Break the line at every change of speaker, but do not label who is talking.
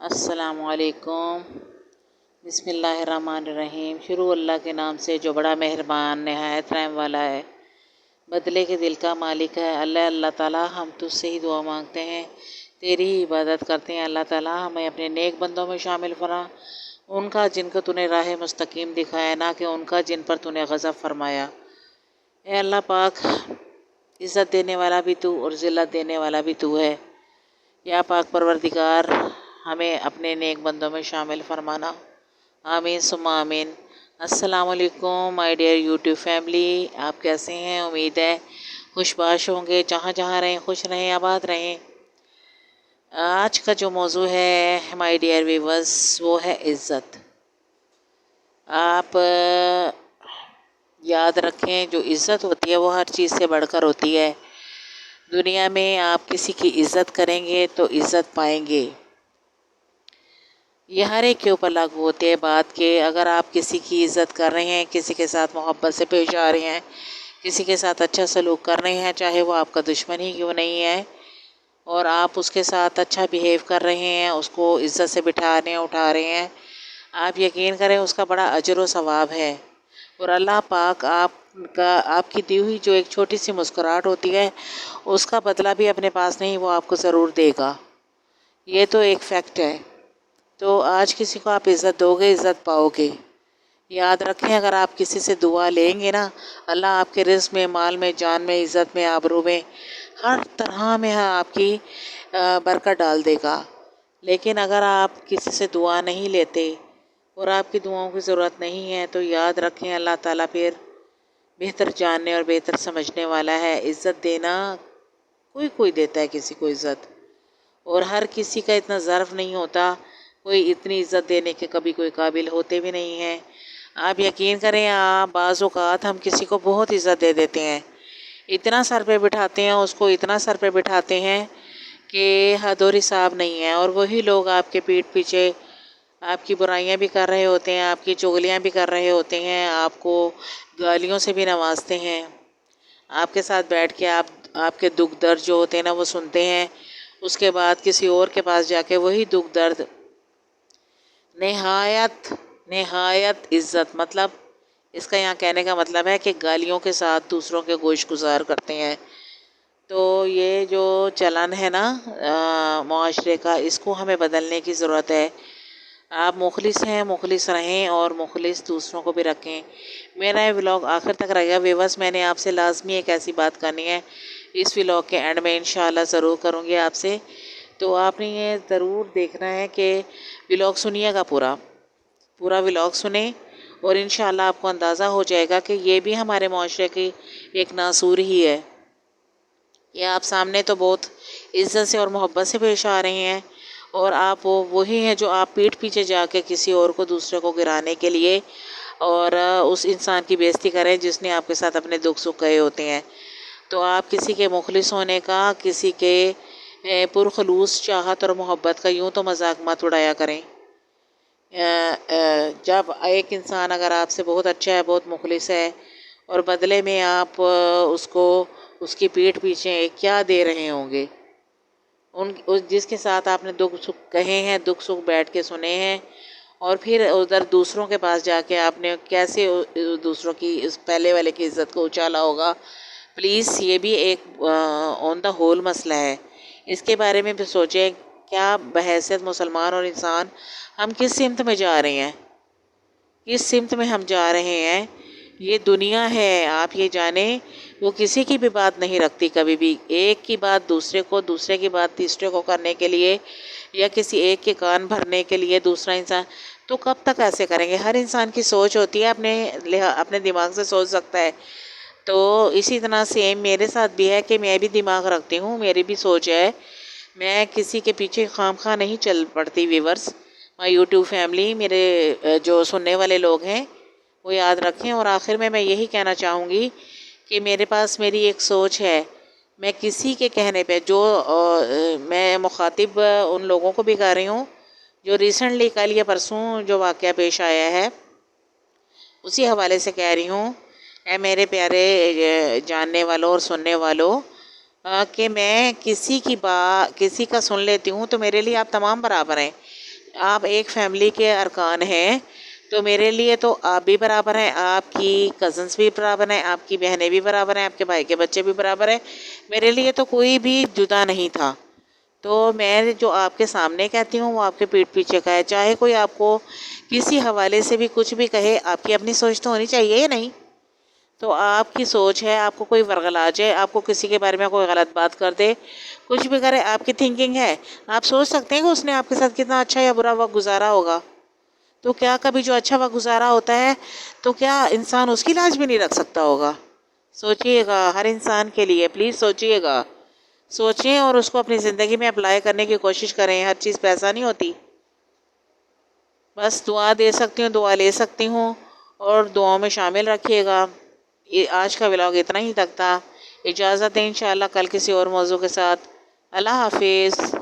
السلام علیکم۔ بسم اللہ الرحمن الرحیم۔ شروع اللہ کے نام سے جو بڑا مہربان نہایت رحم والا ہے، بدلے کے دل کا مالک ہے۔ اللہ تعالیٰ ہم تجھ سے ہی دعا مانگتے ہیں، تیری ہی عبادت کرتے ہیں۔ اللہ تعالیٰ ہمیں اپنے نیک بندوں میں شامل فرما، ان کا جن کو تو نے راہ مستقیم دکھایا، نہ کہ ان کا جن پر تو نے غضب فرمایا۔ اے اللہ پاک، عزت دینے والا بھی تو اور ذلت دینے والا بھی تو ہے۔ یا پاک پروردگار، ہمیں اپنے نیک بندوں میں شامل فرمانا۔ آمین ثم آمین۔ السلام علیکم مائی ڈیئر یوٹیوب فیملی، آپ کیسے ہیں؟ امید ہے خوش باش ہوں گے، جہاں جہاں رہیں خوش رہیں، آباد رہیں۔ آج کا جو موضوع ہے مائی ڈیئر ویورز، وہ ہے عزت۔ آپ یاد رکھیں، جو عزت ہوتی ہے وہ ہر چیز سے بڑھ کر ہوتی ہے۔ دنیا میں آپ کسی کی عزت کریں گے تو عزت پائیں گے۔ یہ ہر ایک کے اوپر لاگو ہوتے ہیں بات کہ اگر آپ کسی کی عزت کر رہے ہیں، کسی کے ساتھ محبت سے پیش آ رہے ہیں، کسی کے ساتھ اچھا سلوک کر رہے ہیں، چاہے وہ آپ کا دشمن ہی کیوں نہیں ہے، اور آپ اس کے ساتھ اچھا بیہیو کر رہے ہیں، اس کو عزت سے بٹھا رہے ہیں، اٹھا رہے ہیں، آپ یقین کریں اس کا بڑا اجر و ثواب ہے۔ اور اللہ پاک آپ کی دی ہوئی جو ایک چھوٹی سی مسکراہٹ ہوتی ہے، اس کا بدلہ بھی اپنے پاس نہیں، وہ آپ کو ضرور دے گا۔ یہ تو ایک فیکٹ ہے۔ تو آج کسی کو آپ عزت دو گے، عزت پاؤ گے۔ یاد رکھیں، اگر آپ کسی سے دعا لیں گے نا، اللہ آپ کے رزق میں، مال میں، جان میں، عزت میں، آبرو میں، ہر طرح میں آپ کی برکت ڈال دے گا۔ لیکن اگر آپ کسی سے دعا نہیں لیتے اور آپ کی دعاؤں کی ضرورت نہیں ہے، تو یاد رکھیں اللہ تعالیٰ پھر بہتر جاننے اور بہتر سمجھنے والا ہے۔ عزت دینا، کوئی دیتا ہے کسی کو عزت، اور ہر کسی کا اتنا ظرف نہیں ہوتا، کوئی اتنی عزت دینے کے کبھی کوئی قابل ہوتے بھی نہیں ہیں۔ آپ یقین کریں، بعض اوقات ہم کسی کو بہت عزت دے دیتے ہیں، اتنا سر پہ بٹھاتے ہیں اس کو، اتنا سر پہ بٹھاتے ہیں کہ حد اور حساب نہیں ہے، اور وہی لوگ آپ کے پیٹھ پیچھے آپ کی برائیاں بھی کر رہے ہوتے ہیں، آپ کی چغلیاں بھی کر رہے ہوتے ہیں، آپ کو گالیوں سے بھی نوازتے ہیں، آپ کے ساتھ بیٹھ کے آپ کے دکھ درد جو ہوتے ہیں نا وہ سنتے ہیں، اس کے بعد کسی اور کے پاس جا کے وہی دکھ درد نہایت عزت، مطلب اس کا یہاں کہنے کا مطلب ہے کہ گالیوں کے ساتھ دوسروں کے گوش گزار کرتے ہیں۔ تو یہ جو چلن ہے نا معاشرے کا، اس کو ہمیں بدلنے کی ضرورت ہے۔ آپ مخلص ہیں، مخلص رہیں، اور مخلص دوسروں کو بھی رکھیں۔ میرا یہ ولاگ آخر تک رہے گا ویورز، میں نے آپ سے لازمی ایک ایسی بات کرنی ہے، اس ولاگ کے اینڈ میں انشاءاللہ ضرور کروں گی آپ سے، تو آپ نے یہ ضرور دیکھنا ہے کہ ولاگ سنیے گا، پورا ولاگ سنیں، اور انشاءاللہ آپ کو اندازہ ہو جائے گا کہ یہ بھی ہمارے معاشرے کی ایک ناصور ہی ہے۔ یہ آپ سامنے تو بہت عزت سے اور محبت سے پیش آ رہے ہیں، اور آپ وہی ہیں جو آپ پیٹھ پیچھے جا کے کسی اور کو، دوسرے کو گرانے کے لیے اور اس انسان کی بے عزتی کریں جس نے آپ کے ساتھ اپنے دکھ سکھ کہے ہوتے ہیں۔ تو آپ کسی کے مخلص ہونے کا، کسی کے پرخلوص چاہت اور محبت کا یوں تو مذاق مت اڑایا کریں۔ جب ایک انسان اگر آپ سے بہت اچھا ہے، بہت مخلص ہے، اور بدلے میں آپ اس کی پیٹھ پیچھے کیا دے رہے ہوں گے، جس کے ساتھ آپ نے دکھ سکھ کہے ہیں، دکھ سکھ بیٹھ کے سنے ہیں، اور پھر ادھر دوسروں کے پاس جا کے آپ نے کیسے دوسروں کی اس پہلے والے کی عزت کو اچھالا ہوگا۔ پلیز، یہ بھی ایک آن دا ہول مسئلہ ہے، اس کے بارے میں بھی سوچیں۔ کیا بحیثیت مسلمان اور انسان ہم کس سمت میں جا رہے ہیں، کس سمت میں ہم جا رہے ہیں؟ یہ دنیا ہے، آپ یہ جانیں، وہ کسی کی بھی بات نہیں رکھتی کبھی بھی۔ ایک کی بات دوسرے کو، دوسرے کی بات تیسرے کو کرنے کے لیے، یا کسی ایک کے کان بھرنے کے لیے دوسرا انسان، تو کب تک ایسے کریں گے؟ ہر انسان کی سوچ ہوتی ہے، اپنے دماغ سے سوچ سکتا ہے۔ تو اسی طرح سیم میرے ساتھ بھی ہے کہ میں بھی دماغ رکھتی ہوں، میری بھی سوچ ہے، میں کسی کے پیچھے خام خواہ نہیں چل پڑتی۔ ویورز، مائی یوٹیوب فیملی، میرے جو سننے والے لوگ ہیں وہ یاد رکھیں۔ اور آخر میں یہی کہنا چاہوں گی کہ میرے پاس میری ایک سوچ ہے، میں کسی کے کہنے پہ میں مخاطب ان لوگوں کو بھی کر رہی ہوں جو ریسنٹلی کل یا پرسوں جو واقعہ پیش آیا ہے، اسی حوالے سے کہہ رہی ہوں، اے میرے پیارے جاننے والوں اور سننے والوں، کہ میں کسی کا سن لیتی ہوں تو میرے لیے آپ تمام برابر ہیں۔ آپ ایک فیملی کے ارکان ہیں، تو میرے لیے تو آپ بھی برابر ہیں، آپ کی کزنس بھی برابر ہیں، آپ کی بہنیں بھی برابر ہیں، آپ کے بھائی کے بچے بھی برابر ہیں، میرے لیے تو کوئی بھی جدا نہیں تھا۔ تو میں جو آپ کے سامنے کہتی ہوں وہ آپ کے پیٹھ پیچھے کا ہے، چاہے کوئی آپ کو کسی حوالے سے بھی کچھ بھی کہے، آپ کی اپنی سوچ تو ہونی چاہیے یا نہیں؟ تو آپ کی سوچ ہے، آپ کو کوئی ورغلا جائے، آپ کو کسی کے بارے میں کوئی غلط بات کر دے، کچھ بھی کرے، آپ کی تھنکنگ ہے، آپ سوچ سکتے ہیں کہ اس نے آپ کے ساتھ کتنا اچھا یا برا وقت گزارا ہوگا۔ تو کیا کبھی جو اچھا وقت گزارا ہوتا ہے تو کیا انسان اس کی لاج بھی نہیں رکھ سکتا ہوگا؟ سوچئے گا، ہر انسان کے لیے پلیز سوچئے گا، سوچیں اور اس کو اپنی زندگی میں اپلائی کرنے کی کوشش کریں۔ ہر چیز پیسہ نہیں ہوتی۔ بس دعا دے سکتی ہوں، دعا لے سکتی ہوں، اور دعاؤں میں شامل رکھیے گا۔ یہ آج کا ولاگ اتنا ہی تک تھا، اجازت ہے انشاءاللہ کل کسی اور موضوع کے ساتھ۔ اللہ حافظ۔